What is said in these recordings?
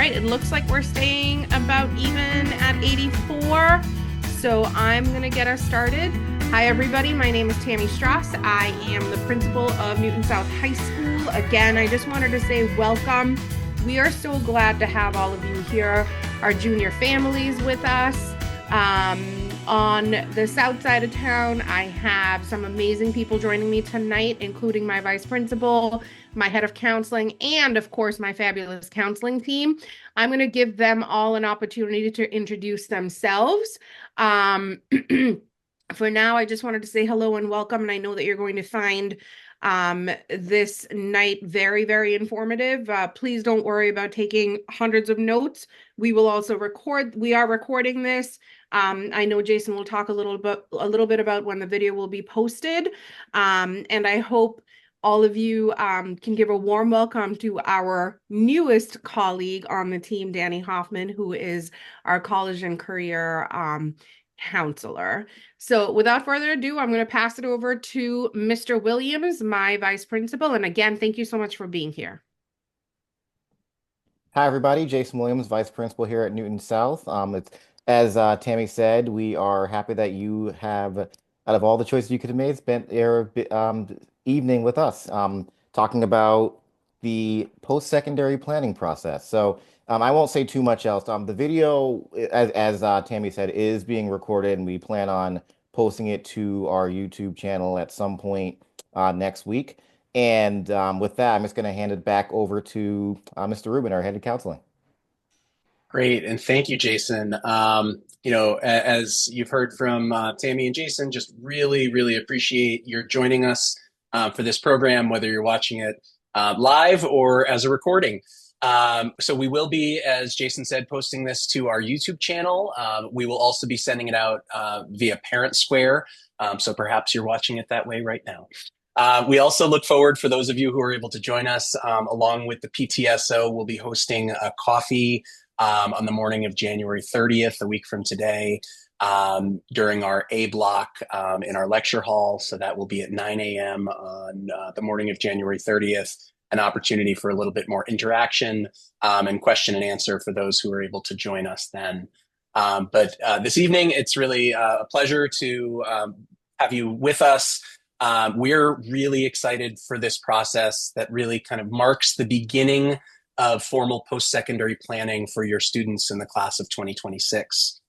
right, it looks like we're staying about even at 84. So I'm going to get us started. Hi, everybody. My name is Tammy Strauss. I am the principal of Newton South High School. Again, I just wanted to say welcome. We are so glad to have all of you here, our junior families with us. On the south side of town, I have some amazing people joining me tonight, including my vice principal, my head of counseling, and of course, my fabulous counseling team. I'm going to give them all an opportunity to introduce themselves. For now, I just wanted to say hello and welcome. And I know that you're going to find this night very, very informative. Please don't worry about taking hundreds of notes. We will also record. We are recording this. I know Jason will talk a little bit about when the video will be posted. And I hope all of you can give a warm welcome to our newest colleague on the team, Danny Hoffman, who is our college and career counselor. So without further ado, I'm going to pass it over to Mr. Williams, my vice principal. And again, thank you so much for being here. Hi, everybody. Jason Williams, Vice Principal here at Newton South. As Tammy said, we are happy that you have, out of all the choices you could have made, spent your evening with us talking about the post-secondary planning process. So I won't say too much else. The video, as Tammy said, is being recorded, and we plan on posting it to our YouTube channel at some point next week. And with that, I'm just going to hand it back over to Mr. Rubin, our head of counseling. Great, and thank you, Jason. As you've heard from Tammy and Jason, just really, really appreciate your joining us for this program, whether you're watching it live or as a recording. So we will be, as Jason said, posting this to our YouTube channel. We will also be sending it out via Parent Square, so perhaps you're watching it that way right now. We also look forward, for those of you who are able to join us, along with the PTSO, we'll be hosting a coffee on the morning of January 30th, a week from today, during our A block in our lecture hall. So that will be at 9 a.m. on the morning of January 30th, an opportunity for a little bit more interaction and question and answer for those who are able to join us then. But this evening, it's really a pleasure to have you with us. We're really excited for this process that really kind of marks the beginning of formal post-secondary planning for your students in the class of 2026.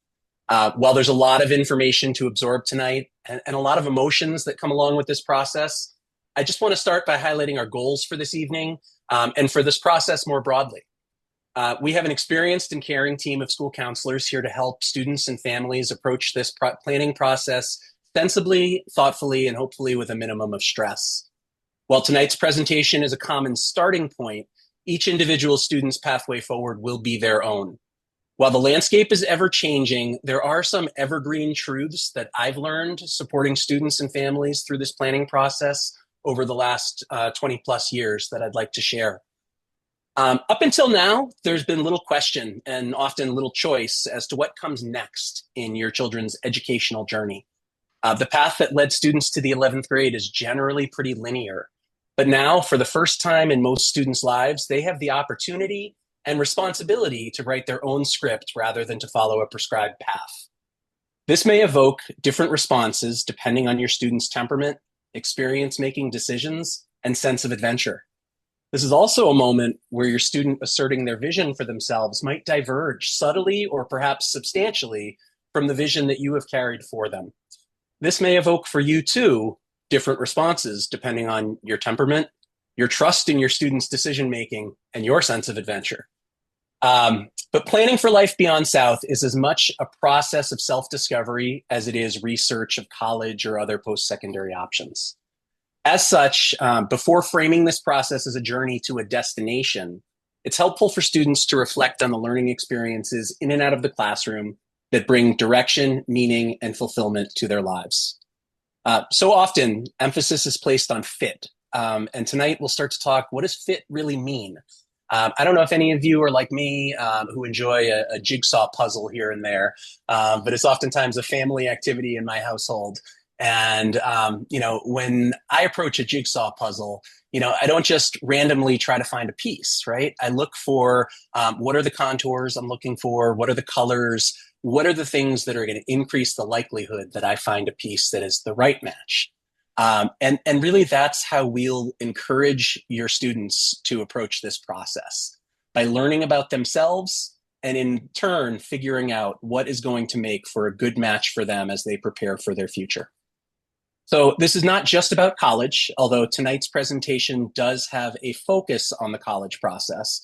While there's a lot of information to absorb tonight and a lot of emotions that come along with this process, I just want to start by highlighting our goals for this evening and for this process more broadly. We have an experienced and caring team of school counselors here to help students and families approach this planning process sensibly, thoughtfully, and hopefully with a minimum of stress. While tonight's presentation is a common starting point, each individual student's pathway forward will be their own. While the landscape is ever changing, there are some evergreen truths that I've learned supporting students and families through this planning process over the last 20 plus years that I'd like to share. Up until now, there's been little question and often little choice as to what comes next in your children's educational journey. The path that led students to the 11th grade is generally pretty linear. But now, for the first time in most students' lives, they have the opportunity and responsibility to write their own script rather than to follow a prescribed path. This may evoke different responses depending on your student's temperament, experience making decisions, and sense of adventure. This is also a moment where your student asserting their vision for themselves might diverge subtly or perhaps substantially from the vision that you have carried for them. This may evoke for you too different responses depending on your temperament, your trust in your students' decision-making, and your sense of adventure. But planning for life beyond South is as much a process of self-discovery as it is research of college or other post-secondary options. As such, before framing this process as a journey to a destination, it's helpful for students to reflect on the learning experiences in and out of the classroom that bring direction, meaning, and fulfillment to their lives. So often, emphasis is placed on fit. And tonight we'll start to talk, what does fit really mean? I don't know if any of you are like me who enjoy a jigsaw puzzle here and there, but it's oftentimes a family activity in my household. And, when I approach a jigsaw puzzle, I don't just randomly try to find a piece, right? I look for what are the contours I'm looking for? What are the colors? What are the things that are going to increase the likelihood that I find a piece that is the right match? And really, that's how we'll encourage your students to approach this process by learning about themselves and in turn figuring out what is going to make for a good match for them as they prepare for their future. So this is not just about college, although tonight's presentation does have a focus on the college process.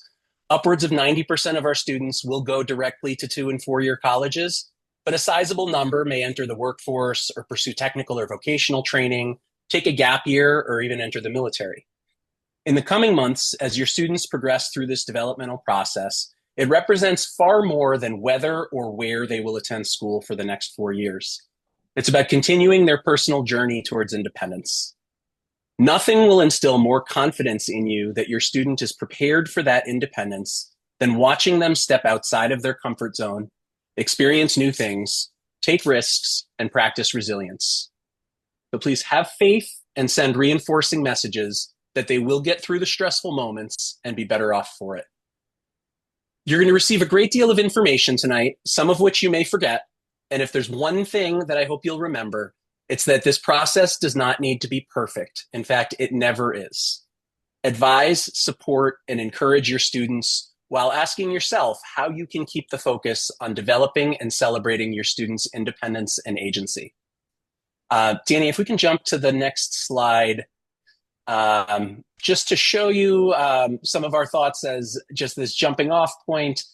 Upwards of 90% of our students will go directly to 2- and 4-year colleges, but a sizable number may enter the workforce or pursue technical or vocational training, take a gap year, or even enter the military. In the coming months, as your students progress through this developmental process, it represents far more than whether or where they will attend school for the next 4 years. It's about continuing their personal journey towards independence. Nothing will instill more confidence in you that your student is prepared for that independence than watching them step outside of their comfort zone, experience new things, take risks, and practice resilience. So please have faith and send reinforcing messages that they will get through the stressful moments and be better off for it. You're going to receive a great deal of information tonight, some of which you may forget. And if there's one thing that I hope you'll remember, it's that this process does not need to be perfect. In fact, it never is. Advise, support, and encourage your students while asking yourself how you can keep the focus on developing and celebrating your students' independence and agency. Danny, if we can jump to the next slide, just to show you some of our thoughts as just this jumping off point.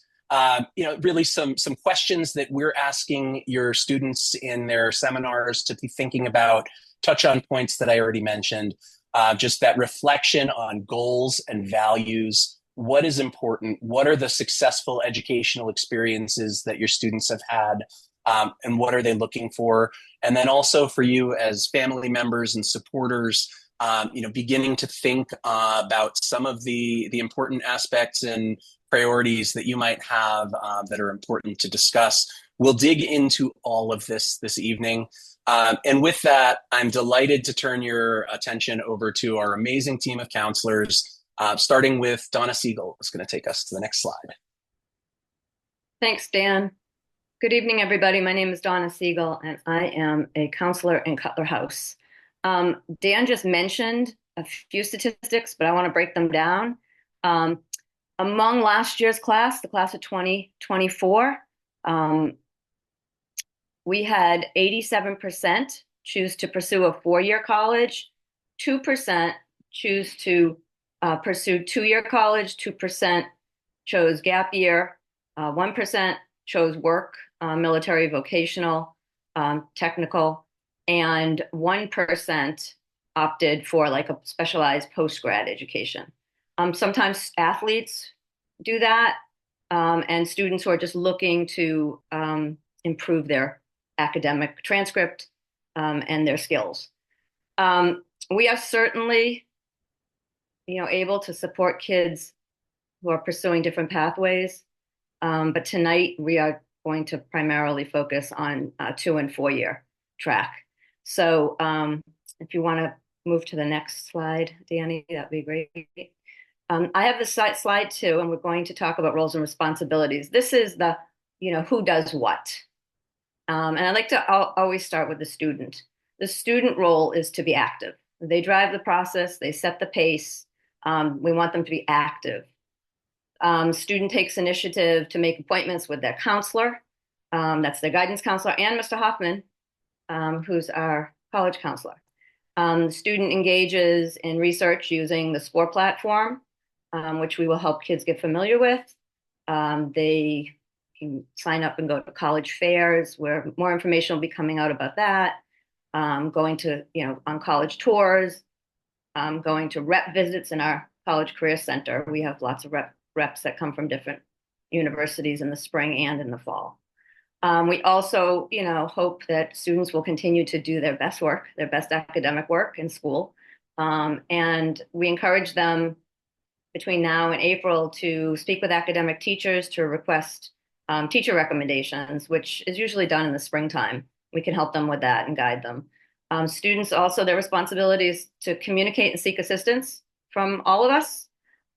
Really some questions that we're asking your students in their seminars to be thinking about, touch on points that I already mentioned, just that reflection on goals and values. What is important? What are the successful educational experiences that your students have had? And what are they looking for? And then also for you as family members and supporters, beginning to think about some of the important aspects and priorities that you might have that are important to discuss. We'll dig into all of this evening. And with that, I'm delighted to turn your attention over to our amazing team of counselors, starting with Donna Siegel, who's going to take us to the next slide. Thanks, Dan. Good evening, everybody. My name is Donna Siegel, and I am a counselor in Cutler House. Dan just mentioned a few statistics, but I want to break them down. Among last year's class, the class of 2024, we had 87% choose to pursue a 4-year college, 2% choose to pursue 2-year college, 2% chose gap year, 1% chose work, military, vocational, technical, and 1% opted for like a specialized post-grad education. Sometimes athletes do that, and students who are just looking to improve their academic transcript and their skills. We are certainly, able to support kids who are pursuing different pathways, but tonight we are going to primarily focus on 2- and 4-year track. So if you want to move to the next slide, Danny, that'd be great. I have the slide 2, and we're going to talk about roles and responsibilities. This is the, who does what. And I like to always start with the student. The student role is to be active. They drive the process, they set the pace. We want them to be active. Student takes initiative to make appointments with their counselor. That's their guidance counselor, and Mr. Hoffman, who's our college counselor. The student engages in research using the SCORE platform, which we will help kids get familiar with. They can sign up and go to college fairs where more information will be coming out about that. Going to, on college tours, going to rep visits in our college career center. We have lots of reps that come from different universities in the spring and in the fall. We also, hope that students will continue to do their best work, their best academic work in school. And we encourage them between now and April to speak with academic teachers to request teacher recommendations, which is usually done in the springtime. We can help them with that and guide them. Students also, their responsibility is to communicate and seek assistance from all of us.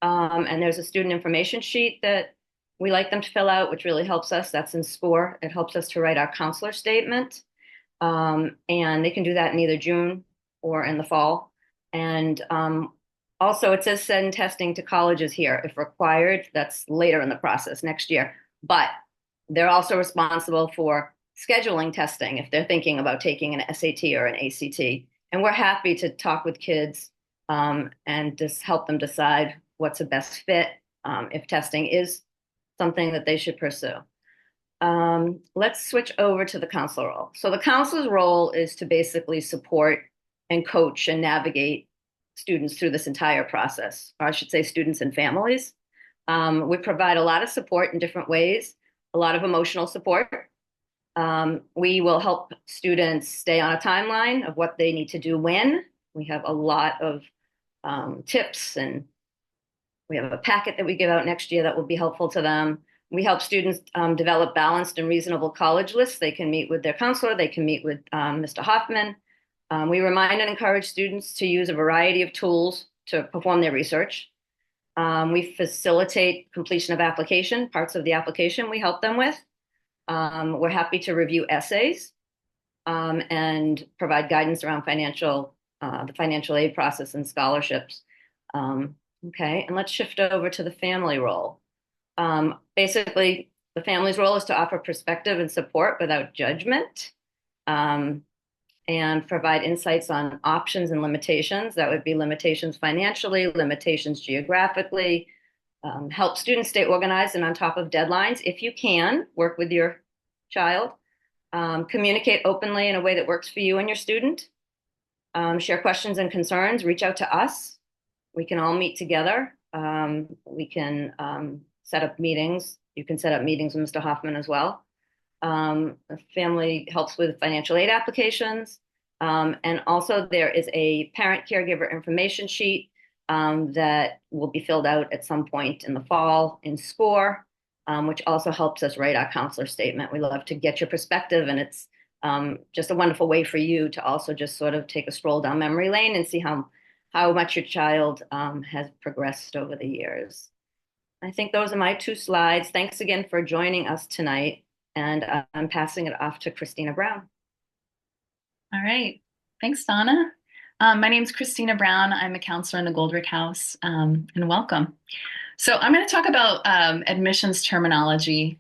And there's a student information sheet that we like them to fill out, which really helps us. That's in SCORE. It helps us to write our counselor statement. And they can do that in either June or in the fall. And also, it says send testing to colleges here if required. That's later in the process next year. But they're also responsible for scheduling testing if they're thinking about taking an SAT or an ACT. And we're happy to talk with kids and just help them decide what's a best fit if testing is something that they should pursue. Let's switch over to the counselor role. So the counselor's role is to basically support and coach and navigate students through this entire process, or I should say students and families. We provide a lot of support in different ways, a lot of emotional support. We will help students stay on a timeline of what they need to do when. We have a lot of tips, and we have a packet that we give out next year that will be helpful to them. We help students develop balanced and reasonable college lists. They can meet with their counselor. They can meet with Mr. Hoffman. We remind and encourage students to use a variety of tools to perform their research. We facilitate completion of application, parts of the application we help them with. We're happy to review essays and provide guidance around the financial aid process and scholarships. Okay, and let's shift over to the family role. Basically, the family's role is to offer perspective and support without judgment, and provide insights on options and limitations. That would be limitations financially, limitations geographically, help students stay organized and on top of deadlines. If you can, work with your child. Communicate openly in a way that works for you and your student. Share questions and concerns. Reach out to us. We can all meet together. We can set up meetings. You can set up meetings with Mr. Hoffman as well. The family helps with financial aid applications. And also there is a parent caregiver information sheet that will be filled out at some point in the fall in SCORE, which also helps us write our counselor statement. We love to get your perspective, and it's just a wonderful way for you to also just sort of take a stroll down memory lane and see how much your child has progressed over the years. I think those are my 2 slides. Thanks again for joining us tonight, and I'm passing it off to Christina Brown. All right. Thanks, Donna. My name is Christina Brown. I'm a counselor in the Goldrick House, and welcome. So I'm going to talk about admissions terminology.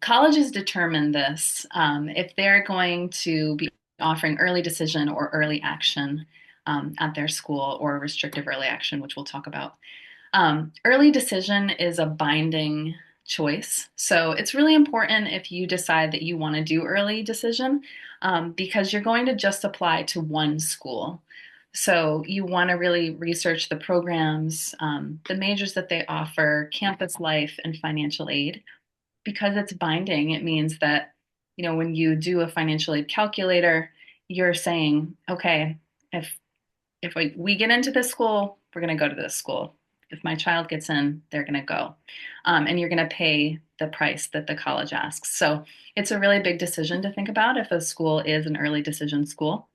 Colleges determine this if they're going to be offering early decision or early action at their school, or restrictive early action, which we'll talk about. Early decision is a binding choice. So it's really important if you decide that you want to do early decision because you're going to just apply to one school. So you want to really research the programs, the majors that they offer, campus life, and financial aid. Because it's binding, it means that, when you do a financial aid calculator, you're saying, okay, if we get into this school, we're going to go to this school. If my child gets in, they're going to go. And you're going to pay the price that the college asks. So it's a really big decision to think about if a school is an early decision school.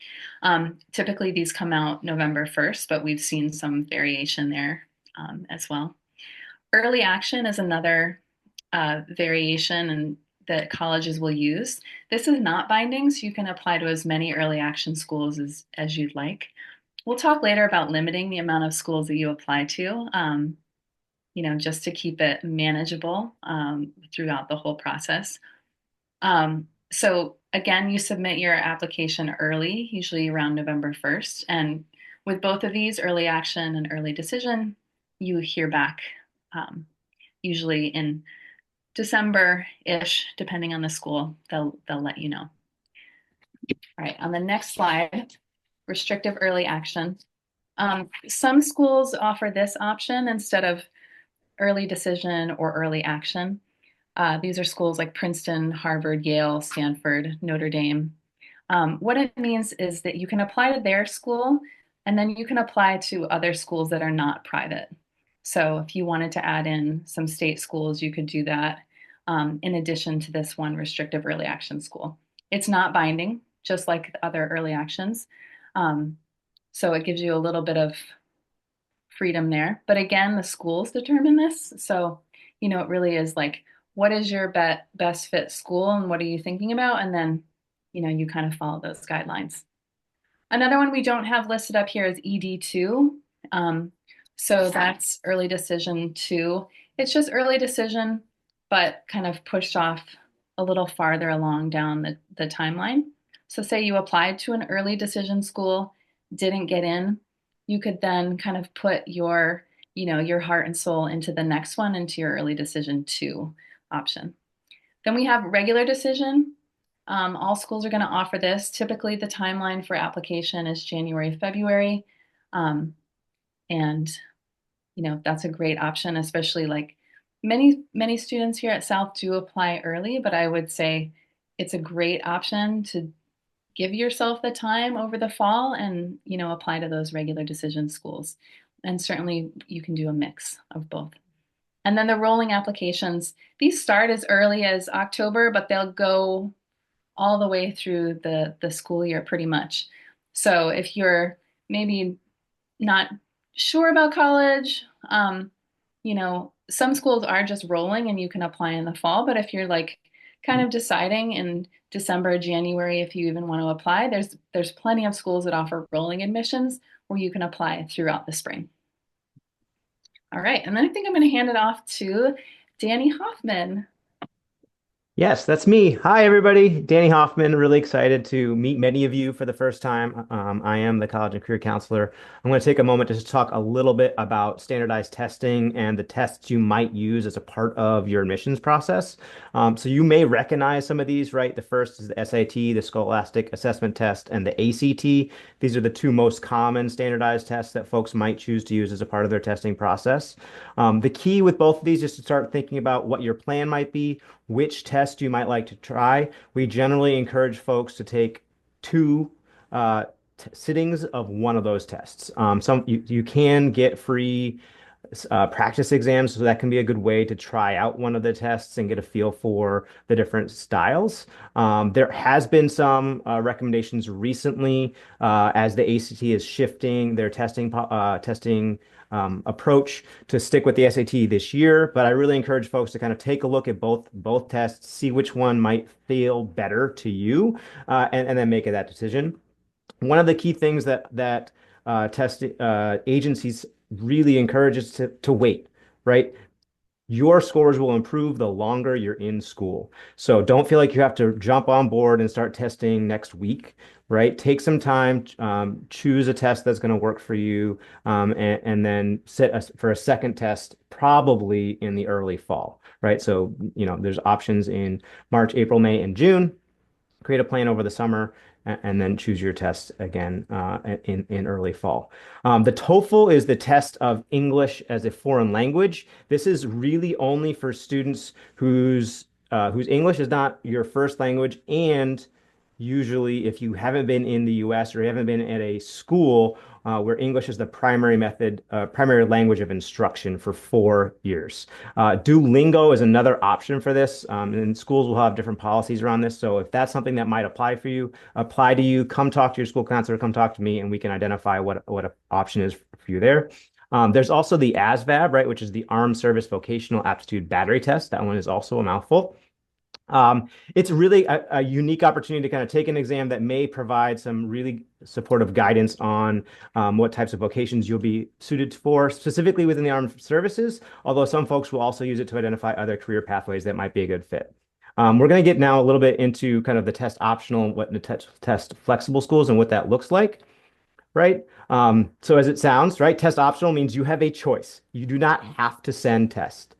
Typically, these come out November 1st, but we've seen some variation there as well. Early action is another variation and that colleges will use. This is not binding, so you can apply to as many early action schools as you'd like. We'll talk later about limiting the amount of schools that you apply to, just to keep it manageable throughout the whole process. So again, you submit your application early, usually around November 1st. And with both of these, early action and early decision, you hear back usually in December-ish, depending on the school, they'll let you know. All right, on the next slide, restrictive early action. Some schools offer this option instead of early decision or early action. These are schools like Princeton, Harvard, Yale, Stanford, Notre Dame. What it means is that you can apply to their school, and then you can apply to other schools that are not private. So if you wanted to add in some state schools, you could do that in addition to this one restrictive early action school. It's not binding. just like the other early actions. So it gives you a little bit of freedom there. But again, the schools determine this. So, it really is like, what is your best fit school and what are you thinking about? And then, you kind of follow those guidelines. Another one we don't have listed up here is ED2. So that's early decision 2. It's just early decision, but kind of pushed off a little farther along down the timeline. So say you applied to an early decision school, didn't get in, you could then kind of put your heart and soul into the next one, into your early decision 2 option. Then we have regular decision. All schools are going to offer this. Typically, the timeline for application is January, February. And, that's a great option, especially like many students here at South do apply early, but I would say it's a great option to give yourself the time over the fall and, apply to those regular decision schools. And certainly you can do a mix of both. And then the rolling applications, these start as early as October, but they'll go all the way through the school year pretty much. So if you're maybe not sure about college, some schools are just rolling and you can apply in the fall. But if you're like kind of deciding in December, January, if you even want to apply, there's plenty of schools that offer rolling admissions where you can apply throughout the spring. All right, and then I think I'm going to hand it off to Danny Hoffman. Yes, that's me. Hi, everybody. Danny Hoffman. Really excited to meet many of you for the first time. I am the College and Career Counselor. I'm going to take a moment to just talk a little bit about standardized testing and the tests you might use as a part of your admissions process. So you may recognize some of these, right? The first is the SAT, the Scholastic Assessment Test, and the ACT. These are the 2 most common standardized tests that folks might choose to use as a part of their testing process. The key with both of these is to start thinking about what your plan might be, which test you might like to try. We generally encourage folks to take 2 sittings of one of those tests. You can get free practice exams, so that can be a good way to try out one of the tests and get a feel for the different styles. There has been some recommendations recently as the ACT is shifting their testing approach to stick with the SAT this year, but I really encourage folks to kind of take a look at both tests, see which one might feel better to you, and then make that decision. One of the key things that test agencies really encourage is to wait, right? Your scores will improve the longer you're in school. So don't feel like you have to jump on board and start testing next week, right? Take some time, choose a test that's going to work for you, and then sit for a second test probably in the early fall, right? So, there's options in March, April, May, and June. Create a plan over the summer, and then choose your test again in early fall. The TOEFL is the test of English as a foreign language. This is really only for students whose English is not your first language, and usually if you haven't been in the US or you haven't been at a school where English is the primary language of instruction for 4 years. Duolingo is another option for this, and schools will have different policies around this. So if that's something that might apply to you, come talk to your school counselor, come talk to me, and we can identify what an option is for you there. There's also the ASVAB, right, which is the Armed Service Vocational Aptitude Battery Test. That one is also a mouthful. It's really a unique opportunity to kind of take an exam that may provide some really supportive guidance on what types of vocations you'll be suited for, specifically within the armed services, although some folks will also use it to identify other career pathways that might be a good fit. We're going to get now a little bit into kind of the test optional, what the test flexible schools and what that looks like, right? So as it sounds, right, test optional means you have a choice. You do not have to send test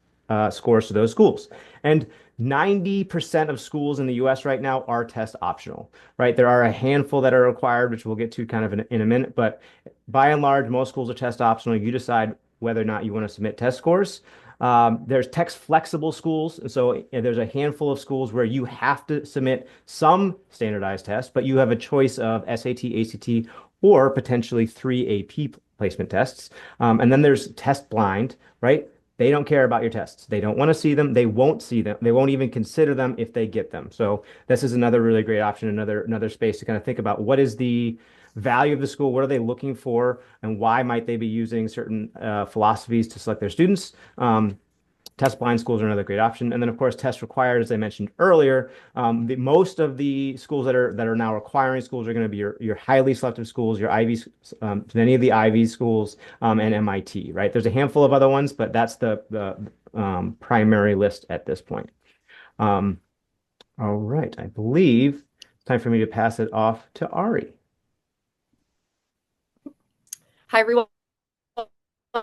scores to those schools. And 90% of schools in the US right now are test optional, right? There are a handful that are required, which we'll get to kind of in a minute, but by and large, most schools are test optional. You decide whether or not you want to submit test scores. There's text flexible schools. And so there's a handful of schools where you have to submit some standardized tests, but you have a choice of SAT, ACT, or potentially 3 AP placement tests. And then there's test blind, right? They don't care about your tests. They don't want to see them. They won't see them. They won't even consider them if they get them. So this is another really great option, another space to kind of think about what is the value of the school, what are they looking for, and why might they be using certain philosophies to select their students. Test blind schools are another great option. And then, of course, test required, as I mentioned earlier. Most of the schools that are now requiring schools are going to be your highly selective schools, your Ivy, many of the Ivy schools, and MIT, right? There's a handful of other ones, but that's the primary list at this point. All right, I believe it's time for me to pass it off to Ari. Hi, everyone.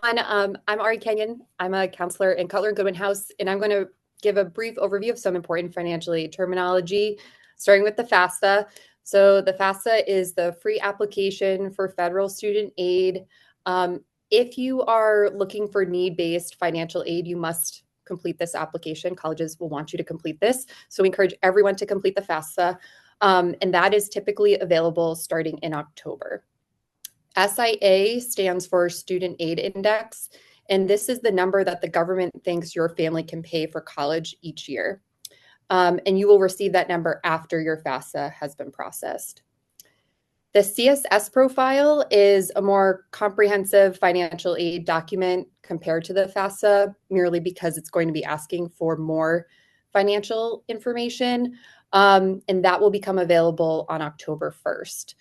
I'm Ari Kenyon. I'm a counselor in Cutler and Goodwin House, and I'm going to give a brief overview of some important financial aid terminology, starting with the FAFSA. So the FAFSA is the free application for federal student aid. If you are looking for need-based financial aid, you must complete this application. Colleges will want you to complete this. So we encourage everyone to complete the FAFSA, and that is typically available starting in October. SIA stands for Student Aid Index, and this is the number that the government thinks your family can pay for college each year. And you will receive that number after your FAFSA has been processed. The CSS profile is a more comprehensive financial aid document compared to the FAFSA, merely because it's going to be asking for more financial information, and that will become available on October 1st.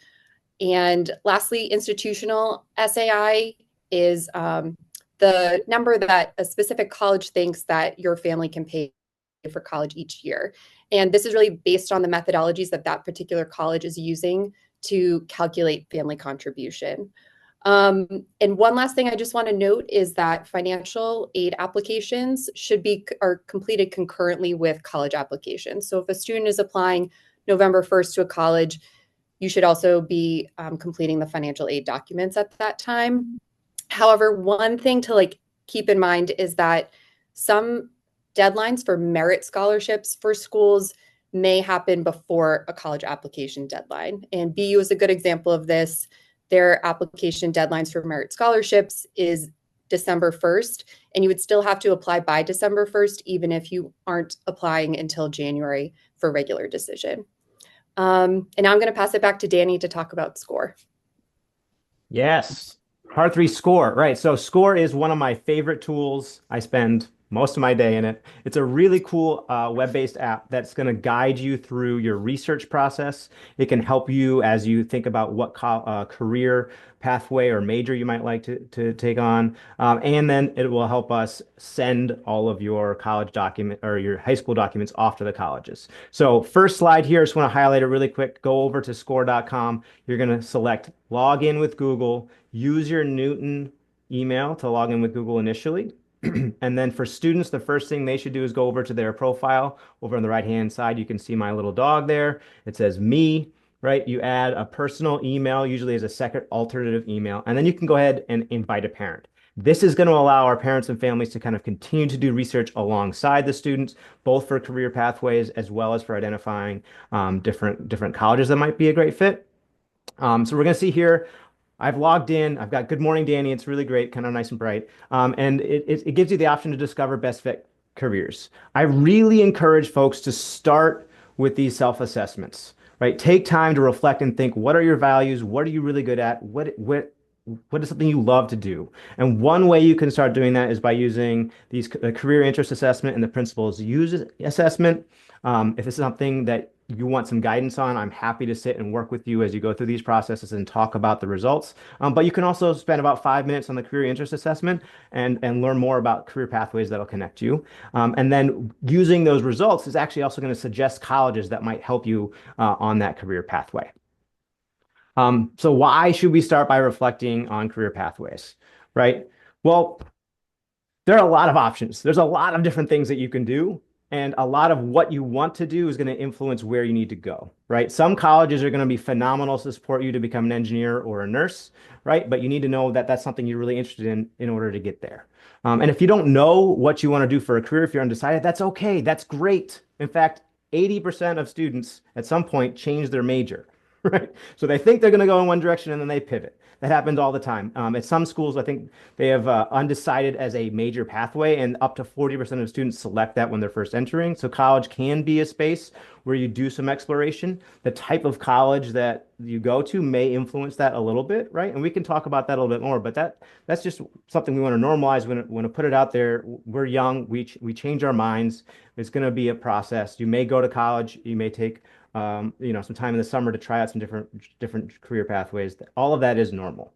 And lastly, institutional SAI is the number that a specific college thinks that your family can pay for college each year. And this is really based on the methodologies that that particular college is using to calculate family contribution. And one last thing I just want to note is that financial aid applications are completed concurrently with college applications. So if a student is applying November 1st to a college, you should also be completing the financial aid documents at that time. However, one thing to keep in mind is that some deadlines for merit scholarships for schools may happen before a college application deadline. And BU is a good example of this. Their application deadlines for merit scholarships is December 1st, and you would still have to apply by December 1st, even if you aren't applying until January for regular decision. And now I'm going to pass it back to Danny to talk about SCORE. Yes, Part 3 SCORE, right? So SCORE is one of my favorite tools. I spend most of my day in it. It's a really cool web-based app that's going to guide you through your research process. It can help you as you think about what career pathway or major you might like to take on. And then it will help us send all of your college document or your high school documents off to the colleges. So first slide here, I just want to highlight it really quick. Go over to score.com. You're going to select log in with Google. Use your Newton email to log in with Google initially. And then for students, the first thing they should do is go over to their profile. Over on the right-hand side, you can see my little dog there. It says me, right? You add a personal email, usually as a second alternative email, and then you can go ahead and invite a parent. This is going to allow our parents and families to kind of continue to do research alongside the students, both for career pathways as well as for identifying different colleges that might be a great fit. So we're going to see here, I've logged in. I've got Good Morning Danny. It's really great, kind of nice and bright. And it gives you the option to discover best fit careers. I really encourage folks to start with these self-assessments, right? Take time to reflect and think, what are your values? What are you really good at? What is something you love to do? And one way you can start doing that is by using the career interest assessment and the principles use assessment. If it's something that you want some guidance on, I'm happy to sit and work with you as you go through these processes and talk about the results. But you can also spend about 5 minutes on the career interest assessment and learn more about career pathways that'll connect you. And then using those results is actually also going to suggest colleges that might help you on that career pathway. So why should we start by reflecting on career pathways, right? Well, there are a lot of options. There's a lot of different things that you can do. And a lot of what you want to do is going to influence where you need to go, right? Some colleges are going to be phenomenal to support you to become an engineer or a nurse, right? But you need to know that that's something you're really interested in order to get there. And if you don't know what you want to do for a career, if you're undecided, that's okay. That's great. In fact, 80% of students at some point change their major, right? So they think they're going to go in one direction and then they pivot. That happens all the time. At some schools, I think they have undecided as a major pathway, and up to 40% of students select that when they're first entering. So college can be a space where you do some exploration. The type of college that you go to may influence that a little bit, right? And we can talk about that a little bit more, but that's just something we want to normalize. We want to put it out there. We're young. We change our minds. It's going to be a process. You may go to college. You may take some time in the summer to try out some different career pathways. All of that is normal.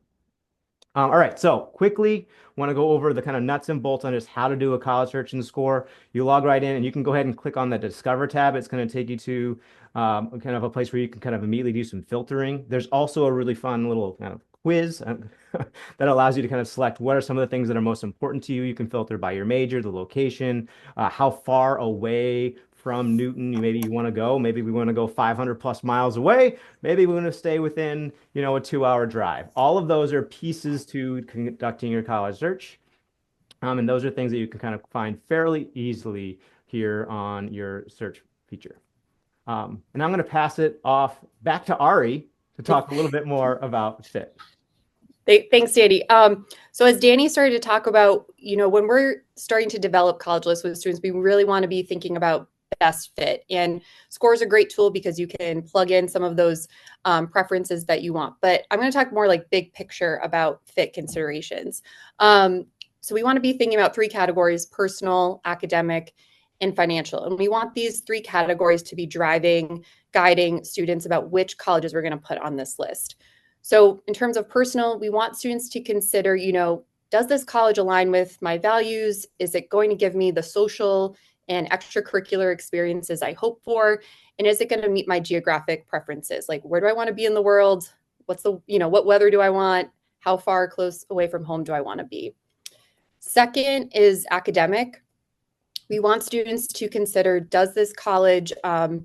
All right, so quickly want to go over the kind of nuts and bolts on just how to do a college search and score. You log right in, and you can go ahead and click on the Discover tab. It's going to take you to kind of a place where you can kind of immediately do some filtering. There's also a really fun little kind of quiz that allows you to kind of select what are some of the things that are most important to you. You can filter by your major, the location, how far away from Newton maybe you want to go. Maybe we want to go 500 plus miles away. Maybe we want to stay within, a 2-hour drive. All of those are pieces to conducting your college search. And those are things that you can kind of find fairly easily here on your search feature. And I'm going to pass it off back to Ari to talk a little bit more about fit. Thanks, Danny. So as Danny started to talk about, when we're starting to develop college lists with students, we really want to be thinking about best fit. And SCORE is a great tool because you can plug in some of those preferences that you want. But I'm going to talk more like big picture about fit considerations. So we want to be thinking about 3 categories: personal, academic, and financial. And we want these 3 categories to be guiding students about which colleges we're going to put on this list. So in terms of personal, we want students to consider, does this college align with my values? Is it going to give me the social and extracurricular experiences I hope for? And is it going to meet my geographic preferences? Like, where do I want to be in the world? What weather do I want? How far close away from home do I want to be? Second is academic. We want students to consider, does this college, have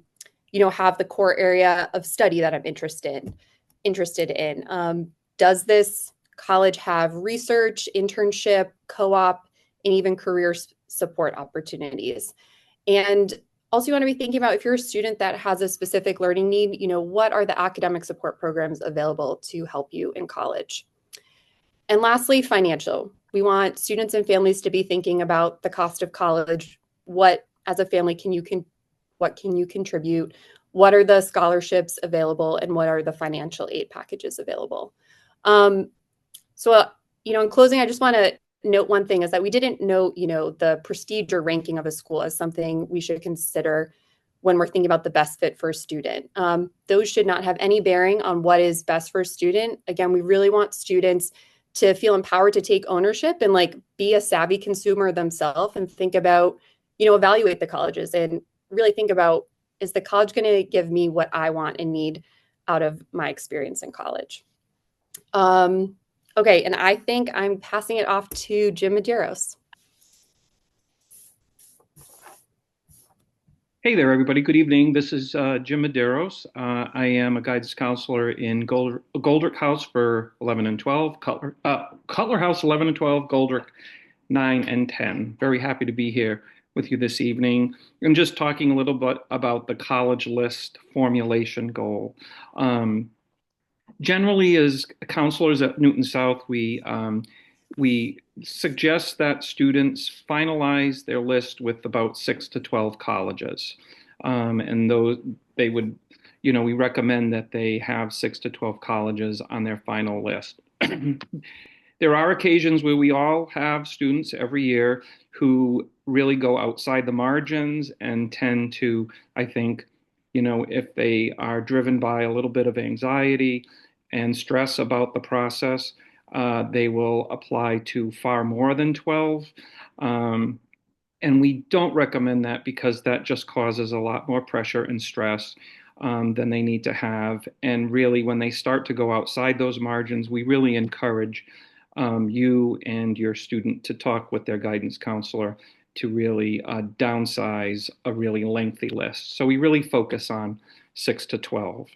the core area of study that I'm interested in? Does this college have research, internship, co-op, and even career support opportunities? And also, you want to be thinking about, if you're a student that has a specific learning need, what are the academic support programs available to help you in college? And lastly, financial. We want students and families to be thinking about the cost of college. What, as a family, what can you contribute? What are the scholarships available, and what are the financial aid packages available? In closing, I just want to note one thing, is that we didn't note, the prestige or ranking of a school as something we should consider when we're thinking about the best fit for a student. Those should not have any bearing on what is best for a student. Again, we really want students to feel empowered to take ownership and be a savvy consumer themselves, and think about, evaluate the colleges and really think about, is the college going to give me what I want and need out of my experience in college? Okay, and I think I'm passing it off to Jim Medeiros. Hey there, everybody. Good evening. This is Jim Medeiros. I am a guidance counselor in Goldrick House for 11 and 12, Cutler House 11 and 12, Goldrick 9 and 10. Very happy to be here with you this evening and just talking a little bit about the college list formulation goal. Generally, as counselors at Newton South, we suggest that students finalize their list with about 6 to 12 colleges. And those, we recommend that they have 6 to 12 colleges on their final list. There are occasions where we all have students every year who really go outside the margins and tend to, I think, if they are driven by a little bit of anxiety and stress about the process, they will apply to far more than 12. And we don't recommend that, because that just causes a lot more pressure and stress than they need to have. And really, when they start to go outside those margins, we really encourage you and your student to talk with their guidance counselor to really downsize a really lengthy list. So we really focus on 6 to 12,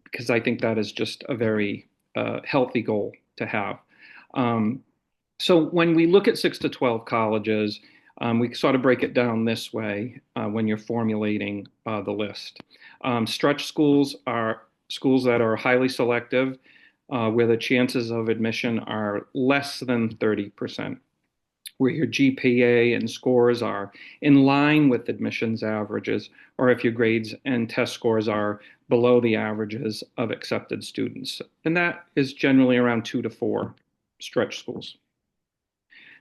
because I think that is just a very healthy goal to have. So when we look at 6 to 12 colleges, we sort of break it down this way when you're formulating the list. Stretch schools are schools that are highly selective, where the chances of admission are less than 30%, where your GPA and scores are in line with admissions averages, or if your grades and test scores are below the averages of accepted students. And that is generally around 2 to 4 stretch schools.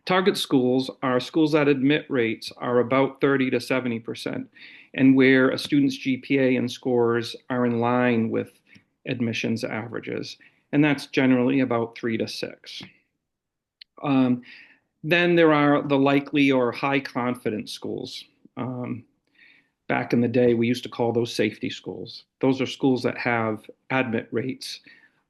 Target schools are schools that admit rates are about 30 to 70%, and where a student's GPA and scores are in line with admissions averages. And that's generally about 3 to 6. Then there are the likely or high confidence schools. Back in the day, we used to call those safety schools. Those are schools that have admit rates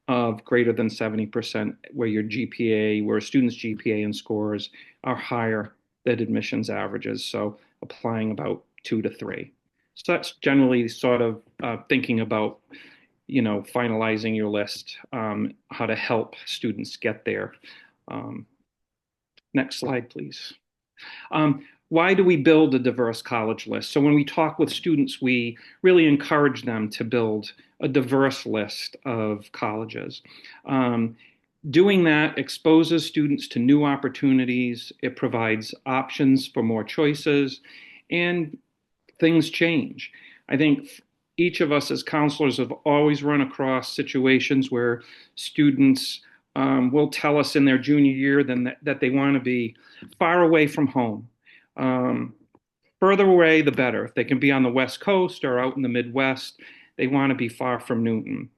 of greater than 70%, where your GPA, where a student's GPA and scores are higher than admissions averages, so applying about 2 to 3. So that's generally sort of thinking about, finalizing your list, how to help students get there. Next slide, please. Why do we build a diverse college list? So when we talk with students, we really encourage them to build a diverse list of colleges. Doing that exposes students to new opportunities. It provides options for more choices, and things change. I think each of us as counselors have always run across situations where students will tell us in their junior year that they want to be far away from home. Further away, the better. If they can be on the West Coast or out in the Midwest, they want to be far from Newton.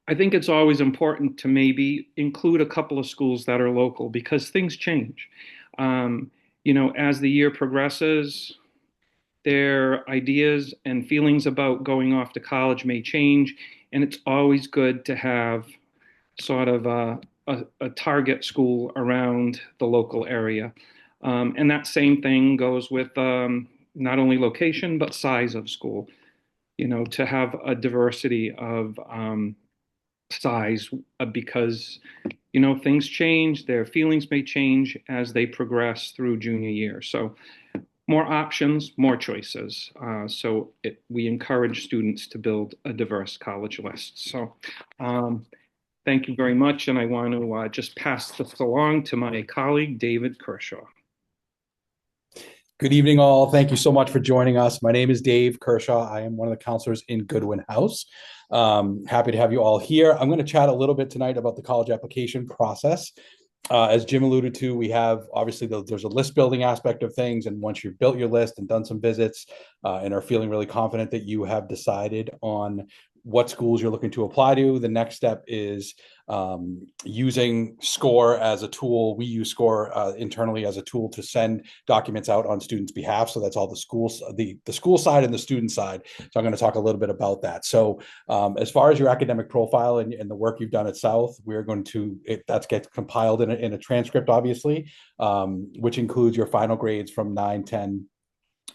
I think it's always important to maybe include a couple of schools that are local, because things change. As the year progresses, their ideas and feelings about going off to college may change, and it's always good to have sort of a target school around the local area. And that same thing goes with not only location, but size of school, to have a diversity of size, because, things change, their feelings may change as they progress through junior year. So more options, more choices. We encourage students to build a diverse college list. So thank you very much. And I want to just pass this along to my colleague, David Kershaw. Good evening, all. Thank you so much for joining us. My name is Dave Kershaw. I am one of the counselors in Goodwin House. Happy to have you all here. I'm going to chat a little bit tonight about the college application process. As Jim alluded to, we have obviously there's a list building aspect of things. And once you've built your list and done some visits and are feeling really confident that you have decided on what schools you're looking to apply to, the next step is using SCORE as a tool. We use SCORE internally as a tool to send documents out on students' behalf. So that's all the schools, the school side and the student side. So I'm going to talk a little bit about that. So as far as your academic profile and the work you've done at South, we're going to, that gets compiled in a transcript, obviously, which includes your final grades from 9, 10,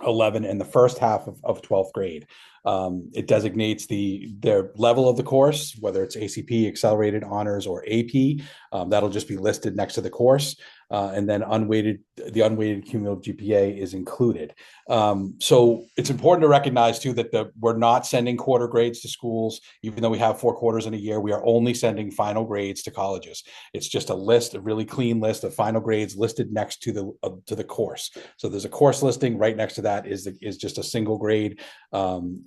11, and the first half of 12th grade. It designates their level of the course, whether it's ACP, accelerated honors, or AP. That'll just be listed next to the course. And then the unweighted cumulative GPA is included. So it's important to recognize too that we're not sending quarter grades to schools. Even though we have 4 quarters in a year, we are only sending final grades to colleges. It's just a list, a really clean list of final grades listed next to the course. So there's a course listing right next to that is just a single grade.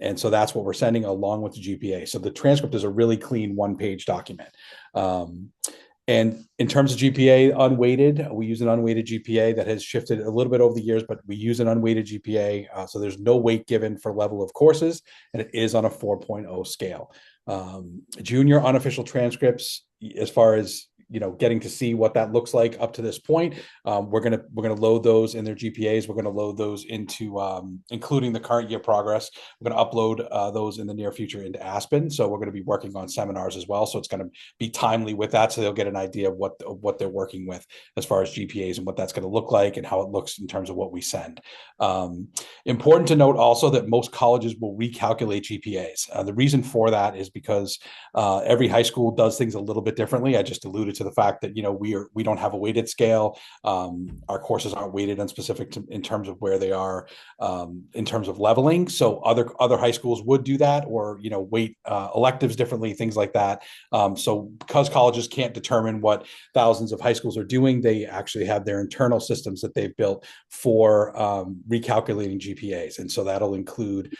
And so that's what we're sending along with the GPA. So the transcript is a really clean 1-page document. And in terms of GPA unweighted, we use an unweighted GPA that has shifted a little bit over the years, but we use an unweighted GPA. So there's no weight given for level of courses, and it is on a 4.0 scale. Junior unofficial transcripts, as far as getting to see what that looks like up to this point, we're gonna load those in their GPAs. We're gonna load those into including the current year progress. We're gonna upload those in the near future into Aspen. So we're gonna be working on seminars as well. So it's gonna be timely with that, so they'll get an idea of what they're working with as far as GPAs and what that's gonna look like and how it looks in terms of what we send. Important to note also that most colleges will recalculate GPAs. The reason for that is because every high school does things a little bit differently. I just alluded to to the fact that, we don't have a weighted scale. Our courses aren't weighted and specific in terms of where they are in terms of leveling. So other high schools would do that, or weight electives differently, things like that. So because colleges can't determine what thousands of high schools are doing, they actually have their internal systems that they've built for recalculating GPAs, and so that'll include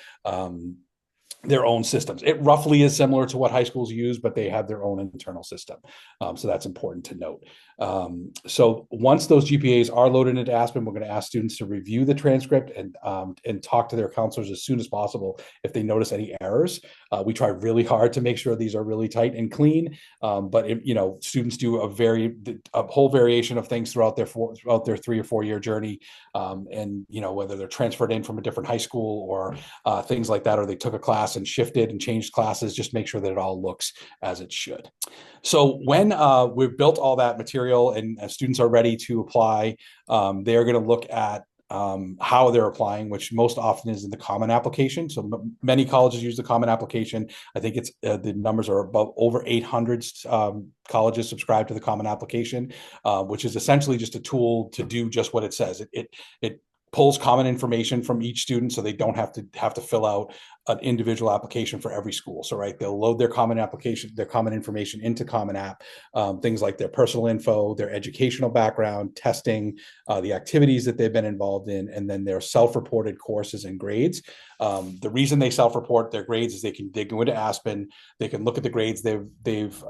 their own systems. It roughly is similar to what high schools use, but they have their own internal system. So that's important to note. So once those GPAs are loaded into Aspen, we're going to ask students to review the transcript and talk to their counselors as soon as possible if they notice any errors. We try really hard to make sure these are really tight and clean, but students do a whole variation of things throughout their 3 or 4 year journey, and whether they're transferred in from a different high school or things like that, or they took a class and shifted and changed classes, just make sure that it all looks as it should. So when we've built all that material and students are ready to apply, they're going to look at how they're applying, which most often is in the Common Application. So many colleges use the Common Application. I think it's the numbers are about over 800 colleges subscribe to the Common Application, which is essentially just a tool to do just what it says. It pulls common information from each student, so they don't have to fill out an individual application for every school. So they'll load their common application, their common information into Common App, things like their personal info, their educational background, testing, the activities that they've been involved in, and then their self-reported courses and grades. The reason they self-report their grades is they go into Aspen, they can look at the grades they've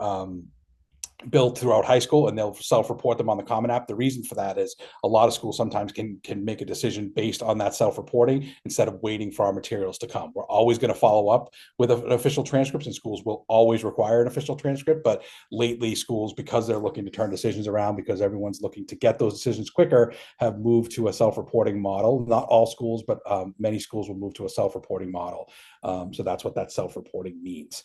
built throughout high school, and they'll self-report them on the Common App. The reason for that is a lot of schools sometimes can make a decision based on that self-reporting instead of waiting for our materials to come. We're always going to follow up with an official transcript, and schools will always require an official transcript. But lately, schools, because they're looking to turn decisions around, because everyone's looking to get those decisions quicker, have moved to a self-reporting model. Not all schools, but many schools will move to a self-reporting model. So that's what that self-reporting means.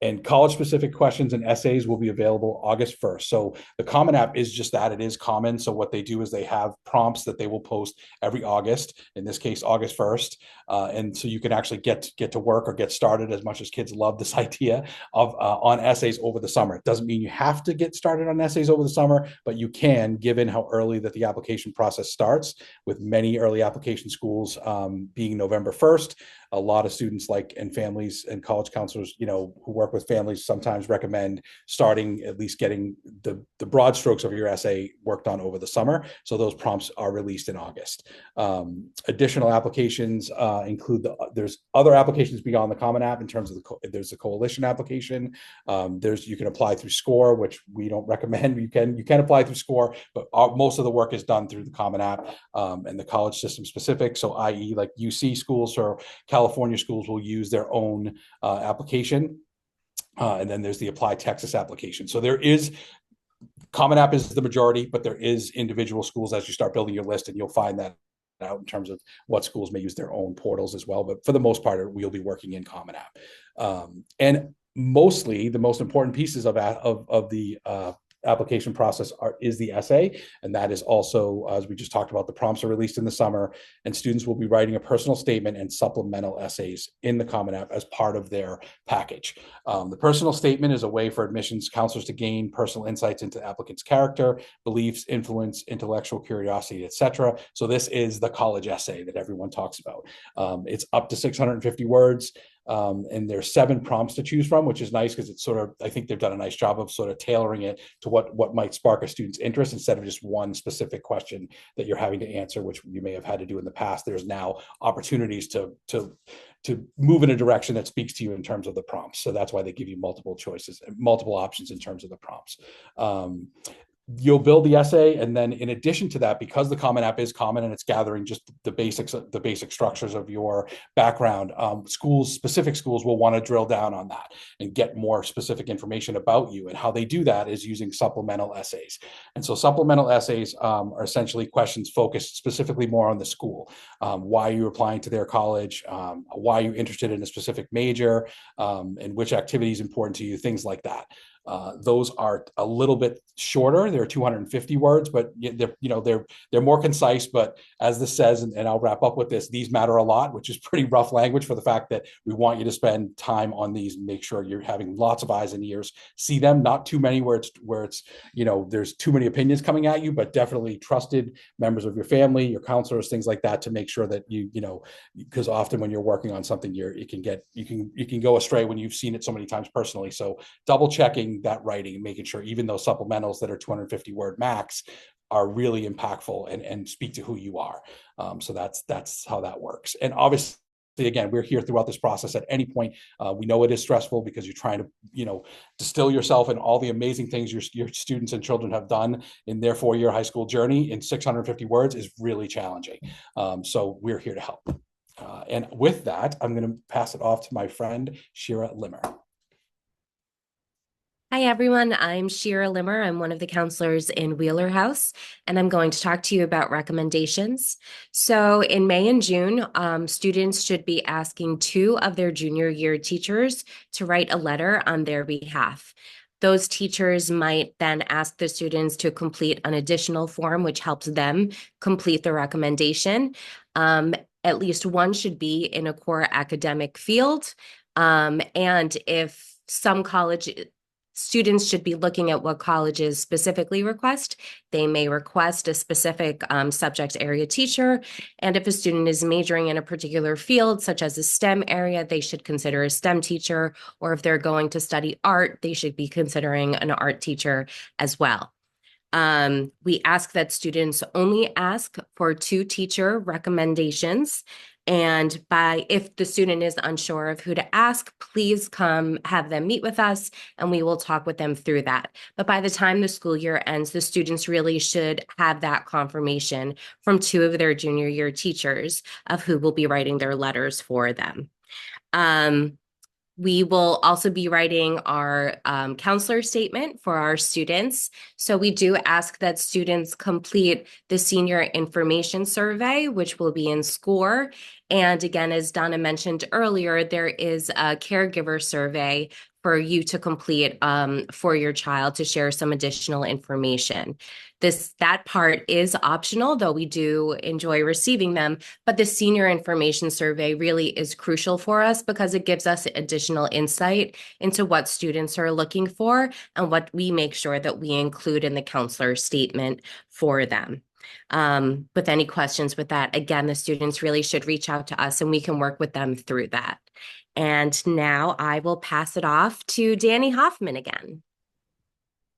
And college-specific questions and essays will be available August 1st. So the Common App is just that. It is common. So what they do is they have prompts that they will post every August, in this case, August 1st. And so you can actually get to work or get started, as much as kids love this idea of on essays over the summer. It doesn't mean you have to get started on essays over the summer, but you can, given how early that the application process starts, with many early application schools being November 1st. A lot of students and families and college counselors, who work with families, sometimes recommend starting, at least getting the broad strokes of your essay worked on over the summer. So those prompts are released in August. Additional applications include there's other applications beyond the Common App in terms of there's a coalition application. You can apply through SCORE, which we don't recommend. You can apply through SCORE, but most of the work is done through the Common App and the college system specific. So i.e. like UC schools or California schools will use their own application. And then there's the Apply Texas application. So there is Common App is the majority, but there is individual schools as you start building your list, and you'll find that out in terms of what schools may use their own portals as well. But for the most part, we'll be working in Common App. And mostly the most important pieces of the application process is the essay, and that is also, as we just talked about, the prompts are released in the summer, and students will be writing a personal statement and supplemental essays in the Common App as part of their package. The personal statement is a way for admissions counselors to gain personal insights into the applicant's character, beliefs, influence, intellectual curiosity, etc. So this is the college essay that everyone talks about. It's up to 650 words. And there's 7 prompts to choose from, which is nice because it's I think they've done a nice job of sort of tailoring it to what might spark a student's interest instead of just one specific question that you're having to answer, which you may have had to do in the past. There's now opportunities to move in a direction that speaks to you in terms of the prompts. So that's why they give you multiple choices, multiple options in terms of the prompts. You'll build the essay, and then in addition to that, because the Common App is common and it's gathering just the basic structures of your background, specific schools will want to drill down on that and get more specific information about you. And how they do that is using supplemental essays. And so supplemental essays are essentially questions focused specifically more on the school. Why are you applying to their college? Why are you interested in a specific major? And which activity is important to you? Things like that. Those are a little bit shorter. They're 250 words, but they're more concise. But as this says, and I'll wrap up with this, these matter a lot, which is pretty rough language for the fact that we want you to spend time on these and make sure you're having lots of eyes and ears see them. Not too many where it's there's too many opinions coming at you, but definitely trusted members of your family, your counselors, things like that, to make sure that because often when you're working on something, you can go astray when you've seen it so many times personally. So double checking that writing and making sure even those supplementals that are 250 word max are really impactful and speak to who you are. So that's how that works. And obviously, again, we're here throughout this process. At any point, we know it is stressful because you're trying to distill yourself and all the amazing things your students and children have done in their 4-year high school journey in 650 words is really challenging. So we're here to help. And with that, I'm going to pass it off to my friend Shira Limmer. Hi, everyone. I'm Shira Limmer. I'm one of the counselors in Wheeler House, and I'm going to talk to you about recommendations. So in May and June, students should be asking 2 of their junior year teachers to write a letter on their behalf. Those teachers might then ask the students to complete an additional form, which helps them complete the recommendation. At least one should be in a core academic field. And if some college students should be looking at what colleges specifically request. They may request a specific subject area teacher. And if a student is majoring in a particular field, such as a STEM area, they should consider a STEM teacher. Or if they're going to study art, they should be considering an art teacher as well. We ask that students only ask for 2 teacher recommendations. And if the student is unsure of who to ask, please come have them meet with us and we will talk with them through that. But by the time the school year ends, the students really should have that confirmation from 2 of their junior year teachers of who will be writing their letters for them. We will also be writing our counselor statement for our students. So we do ask that students complete the senior information survey, which will be in SCORE. And again, as Donna mentioned earlier, there is a caregiver survey for you to complete for your child to share some additional information. That part is optional, though we do enjoy receiving them, but the senior information survey really is crucial for us because it gives us additional insight into what students are looking for and what we make sure that we include in the counselor statement for them. With any questions with that, again, the students really should reach out to us and we can work with them through that. And now I will pass it off to Danny Hoffman again.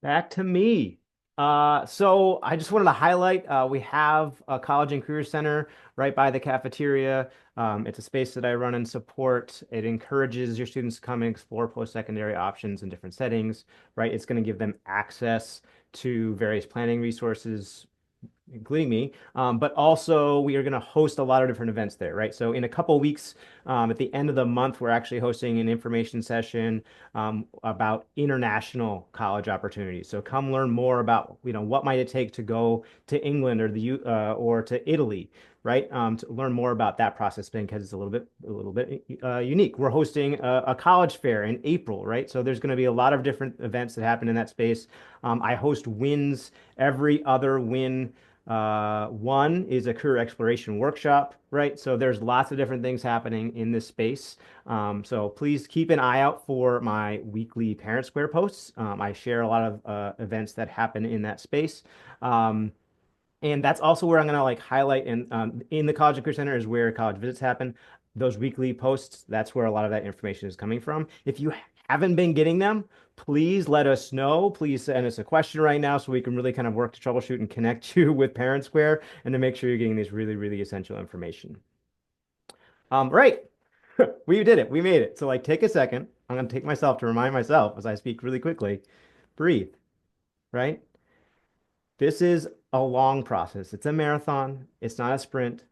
Back to me. So I just wanted to highlight, we have a College and Career Center right by the cafeteria. It's a space that I run and support. It encourages your students to come and explore post-secondary options in different settings, right? It's going to give them access to various planning resources, including me, but also we are going to host a lot of different events there, right? So in a couple of weeks, at the end of the month, we're actually hosting an information session about international college opportunities. So come learn more about, what might it take to go to England or to Italy, right? To learn more about that process because it's a little bit unique. We're hosting a college fair in April, right? So there's going to be a lot of different events that happen in that space. I host WINs every other WIN. One is a career exploration workshop, right? So there's lots of different things happening in this space. So please keep an eye out for my weekly Parent Square posts. I share a lot of events that happen in that space. And that's also where I'm going to highlight in the College and Career Center is where college visits happen. Those weekly posts, that's where a lot of that information is coming from. If you haven't been getting them, please let us know. Please send us a question right now so we can really kind of work to troubleshoot and connect you with Parent Square and to make sure you're getting this really, really essential information. Right. We did it. We made it. So take a second. I'm going to take myself to remind myself as I speak really quickly. Breathe. Right? This is a long process. It's a marathon. It's not a sprint.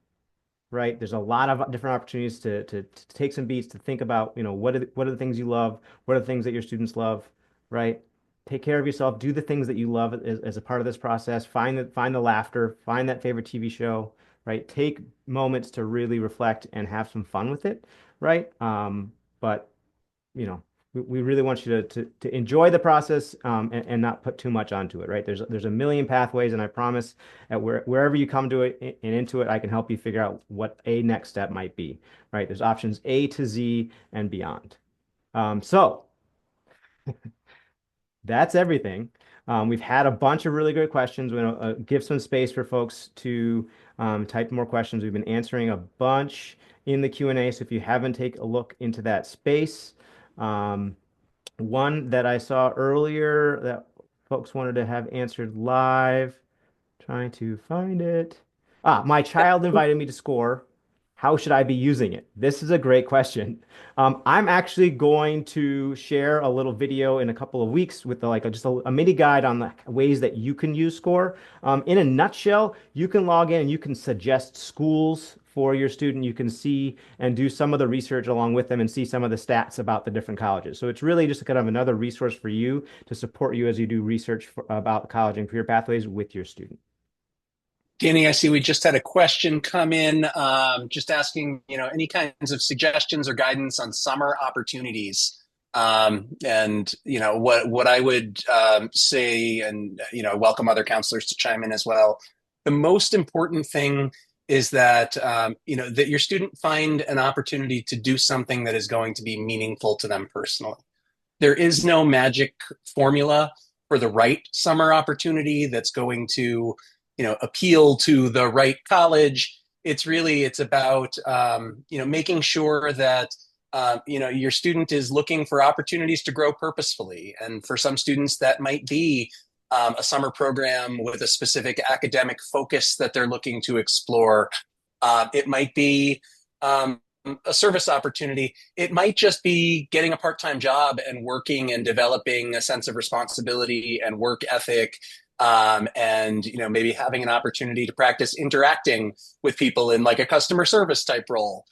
Right? There's a lot of different opportunities to take some beats, to think about, what are the things you love? What are the things that your students love? Right? Take care of yourself. Do the things that you love as a part of this process. Find the laughter. Find that favorite TV show. Right? Take moments to really reflect and have some fun with it. Right? But we really want you to enjoy the process and not put too much onto it, right? There's a million pathways, and I promise at wherever you come to it and into it, I can help you figure out what a next step might be, right? There's options A to Z and beyond. So that's everything. We've had a bunch of really good questions. We're going to give some space for folks to type more questions. We've been answering a bunch in the Q&A, so if you haven't taken a look into that space, one that I saw earlier that folks wanted to have answered live, trying to find it. My child invited me to score. How should I be using it? This is a great question. I'm actually going to share a little video in a couple of weeks with just a mini guide on the ways that you can use SCORE. In a nutshell, you can log in and you can suggest schools for your student. You can see and do some of the research along with them and see some of the stats about the different colleges. So it's really just kind of another resource for you to support you as you do research about college and career pathways with your student. Danny, I see we just had a question come in, just asking, any kinds of suggestions or guidance on summer opportunities. And what I would say, and welcome other counselors to chime in as well. The most important thing is that that your student find an opportunity to do something that is going to be meaningful to them personally. There is no magic formula for the right summer opportunity that's going to appeal to the right college. It's about making sure that your student is looking for opportunities to grow purposefully. And for some students, that might be a summer program with a specific academic focus that they're looking to explore. It might be a service opportunity. It might just be getting a part-time job and working and developing a sense of responsibility and work ethic. And maybe having an opportunity to practice interacting with people in like a customer service type role.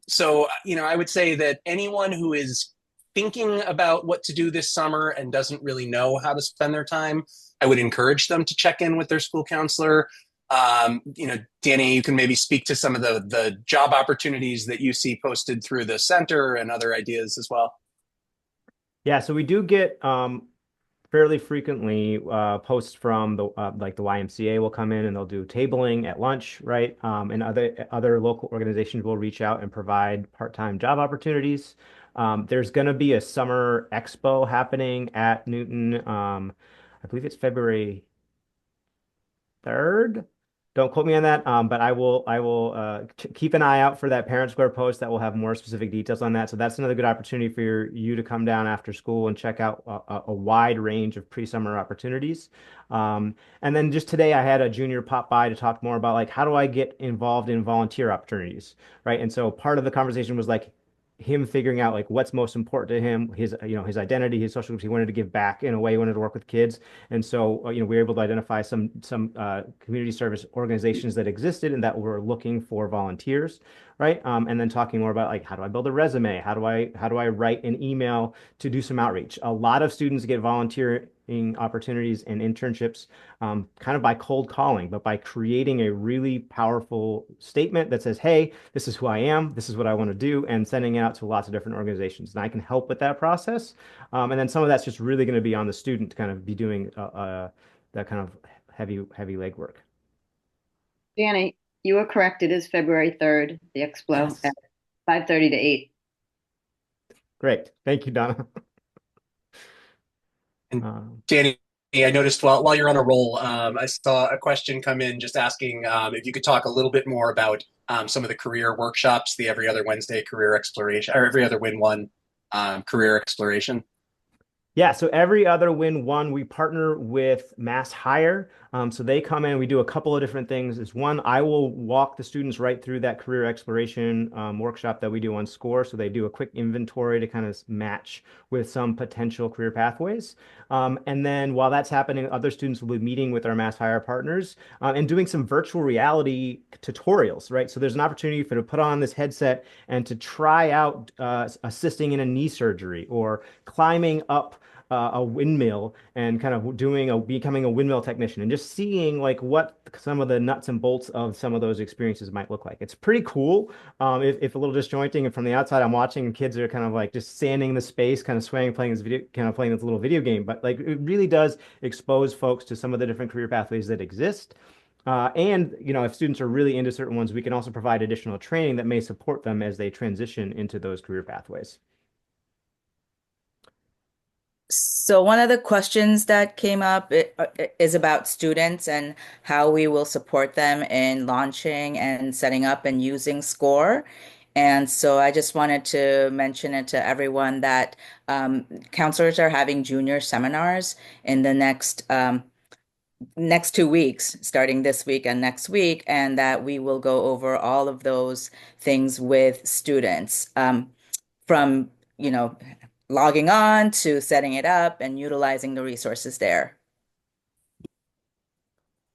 So I would say that anyone who is thinking about what to do this summer and doesn't really know how to spend their time, I would encourage them to check in with their school counselor. Danny, you can maybe speak to some of the job opportunities that you see posted through the center and other ideas as well. Yeah, so we do get fairly frequently posts from the YMCA will come in and they'll do tabling at lunch, right? And other local organizations will reach out and provide part-time job opportunities. There's going to be a summer expo happening at Newton. I believe it's February 3rd. Don't quote me on that, but I will keep an eye out for that Parent Square post that will have more specific details on that. So that's another good opportunity for you to come down after school and check out a wide range of pre-summer opportunities. And then just today, I had a junior pop by to talk more about how do I get involved in volunteer opportunities, right? And so part of the conversation was him figuring out what's most important to him, his identity, his social groups. He wanted to give back in a way. He wanted to work with kids, and so we were able to identify some community service organizations that existed and that were looking for volunteers, right? And then talking more about how do I build a resume? How do I write an email to do some outreach? A lot of students get volunteering opportunities and internships kind of by cold calling, but by creating a really powerful statement that says, hey, this is who I am, this is what I want to do, and sending it out to lots of different organizations. And I can help with that process. And then some of that's just really going to be on the student to kind of be doing that kind of heavy legwork. Danny, you were correct. It is February 3rd, the Expo Yes. at 5:30 to 8. Great. Thank you, Donna. And Danny, I noticed while you're on a roll, I saw a question come in just asking if you could talk a little bit more about some of the career workshops, the Every Other Wednesday career exploration, or Every Other Win One career exploration. Yeah, so Every Other Win One, we partner with Mass Hire. So they come in, we do a couple of different things. Is one, I will walk the students right through that career exploration workshop that we do on SCORE. So they do a quick inventory to kind of match with some potential career pathways. And then while that's happening, other students will be meeting with our Mass Hire partners and doing some virtual reality tutorials, right? So there's an opportunity for to put on this headset and to try out assisting in a knee surgery or climbing up a windmill and kind of becoming a windmill technician and just seeing like what some of the nuts and bolts of some of those experiences might look like. It's pretty cool. If a little disjointing, and from the outside, I'm watching and kids are kind of like just sanding the space, kind of swaying, playing this little video game. But like it really does expose folks to some of the different career pathways that exist. And if students are really into certain ones, we can also provide additional training that may support them as they transition into those career pathways. So one of the questions that came up is about students and how we will support them in launching and setting up and using SCORE. And so I just wanted to mention it to everyone that counselors are having junior seminars in the next 2 weeks, starting this week and next week, and that we will go over all of those things with students, from logging on to setting it up and utilizing the resources there.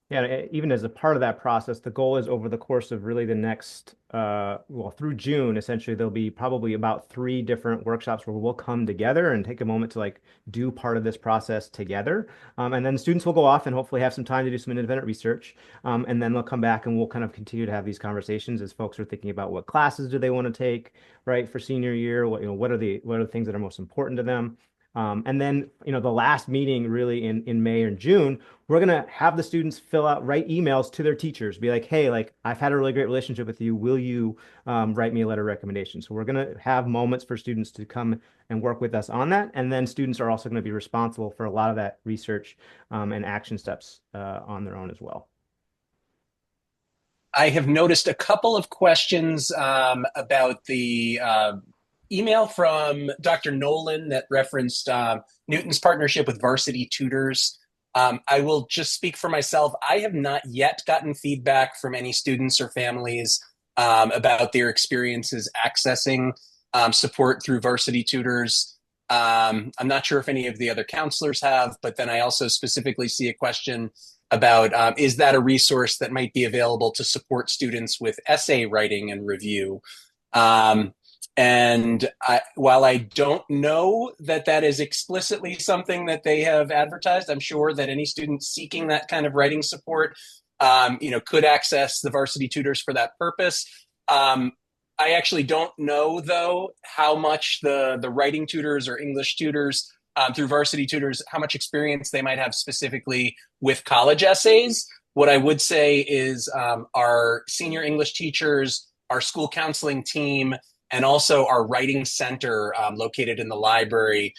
Yeah, even as a part of that process, the goal is over the course of really the next, through June, essentially, there'll be probably about 3 different workshops where we'll come together and take a moment to like do part of this process together. And then students will go off and hopefully have some time to do some independent research. And then they'll come back and we'll kind of continue to have these conversations as folks are thinking about what classes do they want to take, right, for senior year, what are the things that are most important to them. And then, the last meeting really in May or June, we're going to have the students write emails to their teachers, be like, hey, like I've had a really great relationship with you. Will you write me a letter of recommendation? So we're going to have moments for students to come and work with us on that. And then students are also going to be responsible for a lot of that research and action steps on their own as well. I have noticed a couple of questions about the email from Dr. Nolan that referenced Newton's partnership with Varsity Tutors. I will just speak for myself. I have not yet gotten feedback from any students or families about their experiences accessing support through Varsity Tutors. I'm not sure if any of the other counselors have, but then I also specifically see a question about is that a resource that might be available to support students with essay writing and review? And while I don't know that that is explicitly something that they have advertised, I'm sure that any student seeking that kind of writing support, could access the Varsity Tutors for that purpose. I actually don't know, though, how much the writing tutors or English tutors through Varsity Tutors, how much experience they might have specifically with college essays. What I would say is our senior English teachers, our school counseling team, and also our writing center located in the library,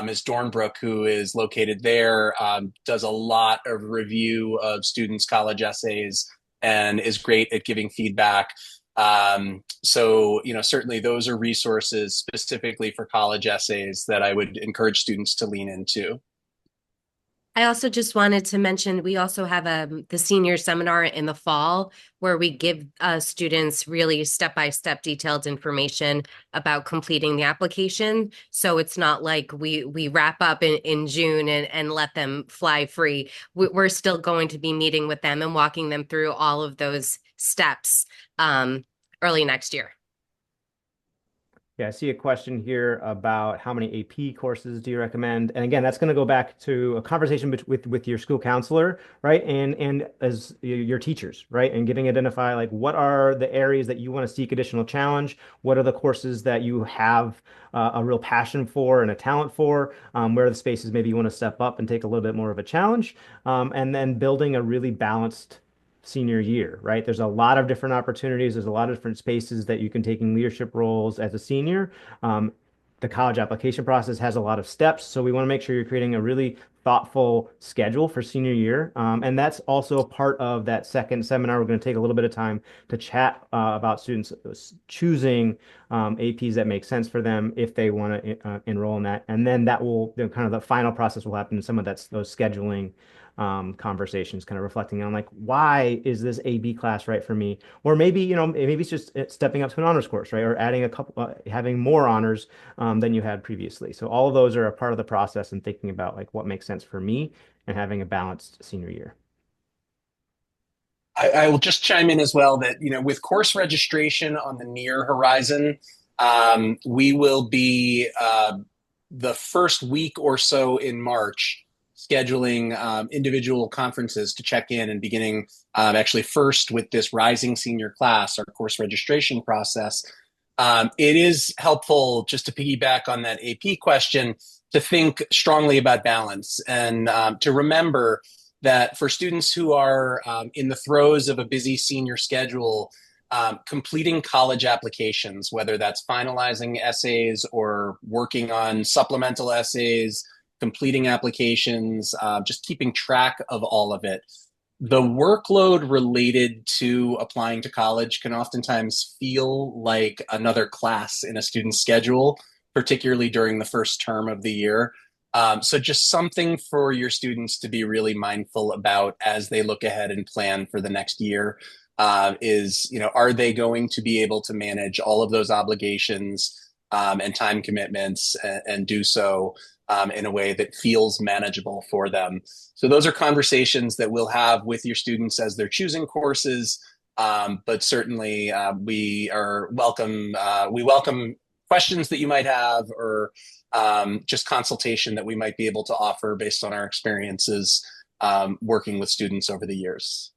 Ms. Dornbrook, who is located there, does a lot of review of students' college essays and is great at giving feedback. So, certainly those are resources specifically for college essays that I would encourage students to lean into. I also just wanted to mention, we also have the senior seminar in the fall where we give students really step-by-step detailed information about completing the application. So it's not like we wrap up in June and let them fly free. We're still going to be meeting with them and walking them through all of those steps early next year. Yeah, I see a question here about how many AP courses do you recommend? And again, that's going to go back to a conversation with your school counselor, right? And as your teachers, right? And getting identify like what are the areas that you want to seek additional challenge? What are the courses that you have a real passion for and a talent for? Where are the spaces maybe you want to step up and take a little bit more of a challenge? And then building a really balanced senior year, right? There's a lot of different opportunities. There's a lot of different spaces that you can take in leadership roles as a senior. The college application process has a lot of steps. So we want to make sure you're creating a really thoughtful schedule for senior year. And that's also a part of that second seminar. We're going to take a little bit of time to chat about students choosing APs that make sense for them if they want to enroll in that. And then that will, kind of the final process will happen in some of those scheduling conversations, kind of reflecting on like, why is this AB class right for me? Or maybe, maybe it's just stepping up to an honors course, right? Or adding a couple, having more honors than you had previously. So all of those are a part of the process and thinking about like what makes sense for me and having a balanced senior year. I will just chime in as well that, with course registration on the near horizon, we will be the first week or so in March, scheduling individual conferences to check in and beginning actually first with this rising senior class, our course registration process. It is helpful, just to piggyback on that AP question, to think strongly about balance and to remember that for students who are in the throes of a busy senior schedule, completing college applications, whether that's finalizing essays or working on supplemental essays, completing applications, just keeping track of all of it. The workload related to applying to college can oftentimes feel like another class in a student's schedule, particularly during the first term of the year. So just something for your students to be really mindful about as they look ahead and plan for the next year is, are they going to be able to manage all of those obligations and time commitments and do so in a way that feels manageable for them. So those are conversations that we'll have with your students as they're choosing courses. But certainly we welcome questions that you might have or just consultation that we might be able to offer based on our experiences working with students over the years.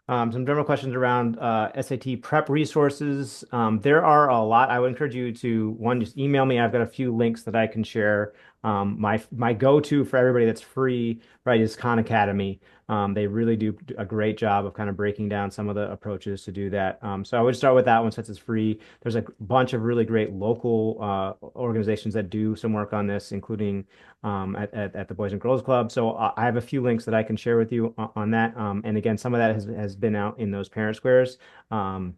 Some general questions around SAT prep resources. There are a lot. I would encourage you to, one, just email me. I've got a few links that I can share. My go-to for everybody that's free, right, is Khan Academy. They really do a great job of kind of breaking down some of the approaches to do that. So I would start with that one since it's free. There's a bunch of really great local organizations that do some work on this, including at the Boys and Girls Club. So I have a few links that I can share with you on that. And again, some of that has been out in those parent squares. So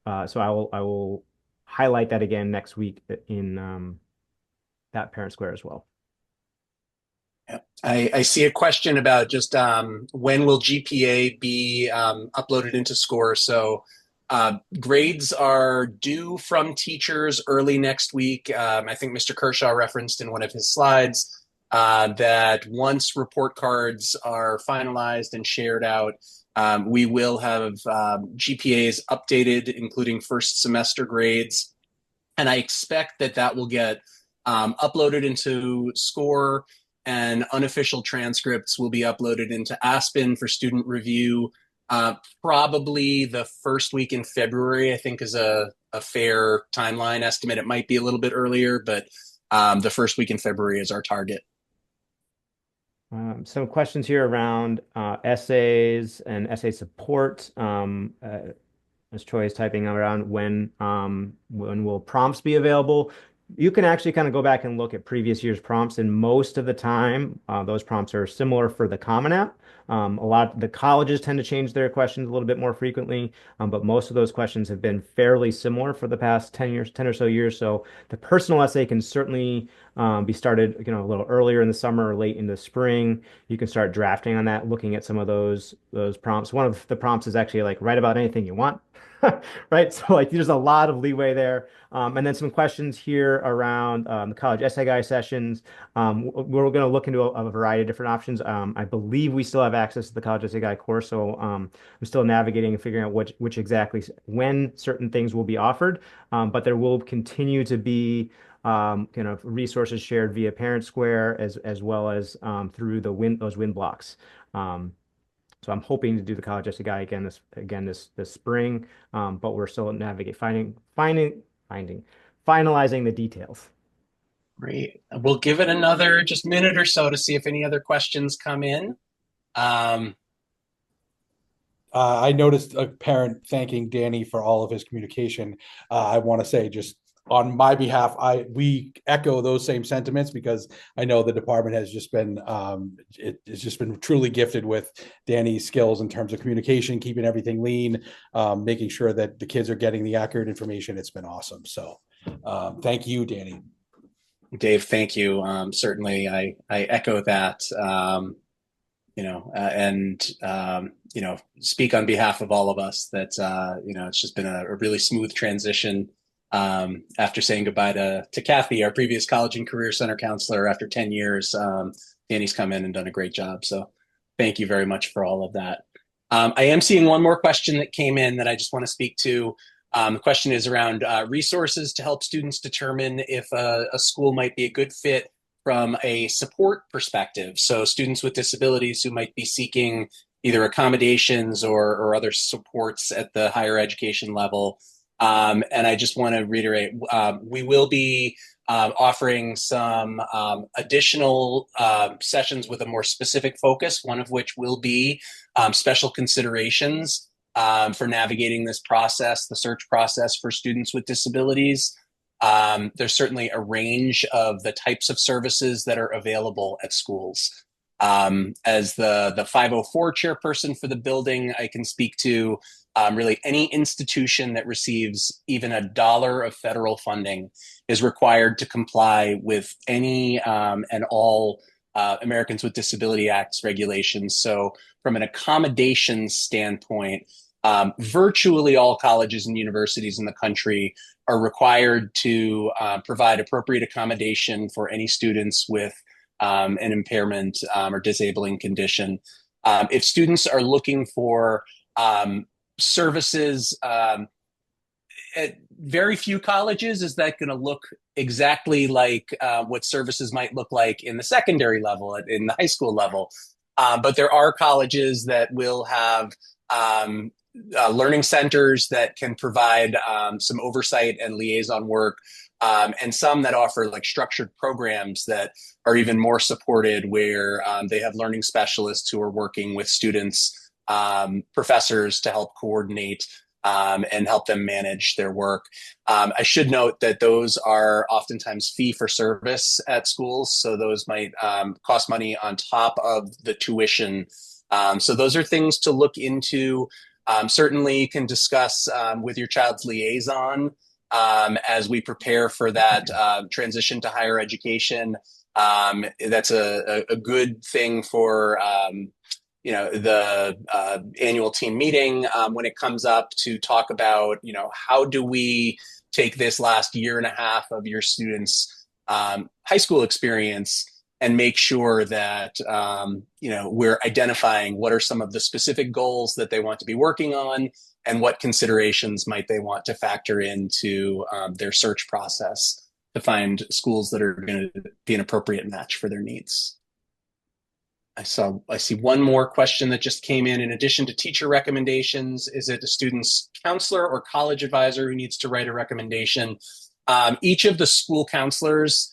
I will highlight that again next week in that parent square as well. I see a question about just when will GPA be uploaded into SCORE. So grades are due from teachers early next week. I think Mr. Kershaw referenced in one of his slides that once report cards are finalized and shared out, we will have GPAs updated, including first semester grades. And I expect that will get uploaded into SCORE, and unofficial transcripts will be uploaded into Aspen for student review. Probably the first week in February, I think, is a fair timeline estimate. It might be a little bit earlier, but the first week in February is our target. Some questions here around essays and essay support. As Troy is typing around when will prompts be available? You can actually kind of go back and look at previous year's prompts, and most of the time, those prompts are similar for the Common App. A lot of the colleges tend to change their questions a little bit more frequently, but most of those questions have been fairly similar for the past 10 or so years. So the personal essay can certainly be started, a little earlier in the summer or late in the spring. You can start drafting on that, looking at some of those prompts. One of the prompts is actually like write about anything you want. Right. So like there's a lot of leeway there. And then some questions here around the college essay guide sessions. We're going to look into a variety of different options. I believe we still have access to the college essay guide course. So I'm still navigating and figuring out which exactly when certain things will be offered. But there will continue to be kind of resources shared via Parent Square as well as through those win blocks. So I'm hoping to do the college essay guide again this spring, but we're still finalizing the details. Great. We'll give it another just minute or so to see if any other questions come in. I noticed a parent thanking Danny for all of his communication. I want to say just on my behalf, we echo those same sentiments because I know the department has just been it's just been truly gifted with Danny's skills in terms of communication, keeping everything lean, making sure that the kids are getting the accurate information. It's been awesome. So thank you, Danny. Dave, thank you. Certainly, I echo that. Speak on behalf of all of us that it's just been a really smooth transition. After saying goodbye to Kathy, our previous college and career center counselor, after 10 years, Danny's come in and done a great job. So thank you very much for all of that. I am seeing one more question that came in that I just want to speak to. The question is around resources to help students determine if a school might be a good fit from a support perspective. So students with disabilities who might be seeking either accommodations or other supports at the higher education level. And I just want to reiterate, we will be offering some additional sessions with a more specific focus, one of which will be special considerations for navigating this process, the search process for students with disabilities. There's certainly a range of the types of services that are available at schools. As the 504 chairperson for the building, I can speak to really any institution that receives even $1 of federal funding is required to comply with any and all Americans with Disability Act's regulations. So from an accommodations standpoint, virtually all colleges and universities in the country are required to provide appropriate accommodation for any students with an impairment or disabling condition. If students are looking for services at very few colleges, is that going to look exactly like what services might look like in the secondary level, in the high school level. But there are colleges that will have learning centers that can provide some oversight and liaison work, and some that offer like structured programs that are even more supported, where they have learning specialists who are working with students, professors to help coordinate and help them manage their work. I should note that those are oftentimes fee for service at schools, so those might cost money on top of the tuition. So those are things to look into. Certainly you can discuss with your child's liaison as we prepare for that transition to higher education. That's a good thing for the annual team meeting when it comes up to talk about, how do we take this last year and a half of your students' high school experience and make sure that, we're identifying what are some of the specific goals that they want to be working on and what considerations might they want to factor into their search process to find schools that are going to be an appropriate match for their needs. I see one more question that just came in. In addition to teacher recommendations, is it a student's counselor or college advisor who needs to write a recommendation? Each of the school counselors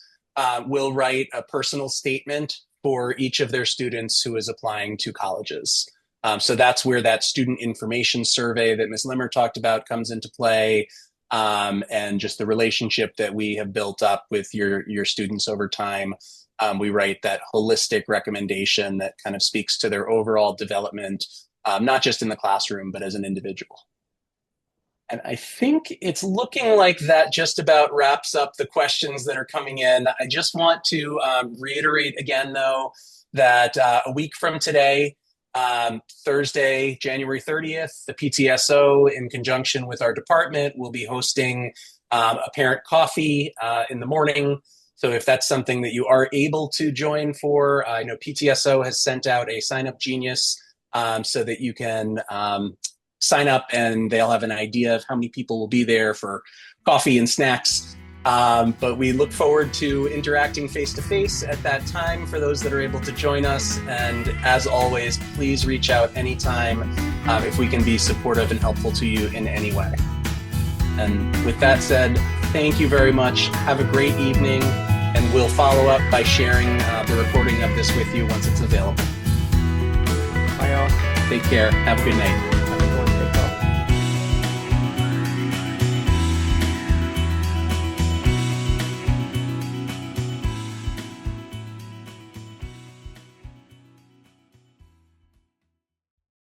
will write a personal statement for each of their students who is applying to colleges. So that's where that student information survey that Ms. Limmer talked about comes into play, and just the relationship that we have built up with your students over time. We write that holistic recommendation that kind of speaks to their overall development, not just in the classroom, but as an individual. And I think it's looking like that just about wraps up the questions that are coming in. I just want to reiterate again, though, that a week from today, Thursday, January 30th, the PTSO, in conjunction with our department, will be hosting a parent coffee in the morning. So if that's something that you are able to join for, I know PTSO has sent out a Sign Up Genius so that you can sign up and they'll have an idea of how many people will be there for coffee and snacks. But we look forward to interacting face-to-face at that time for those that are able to join us. And as always, please reach out anytime if we can be supportive and helpful to you in any way. And with that said, thank you very much. Have a great evening, and we'll follow up by sharing the recording of this with you once it's available. Bye, all. Take care. Have a good night.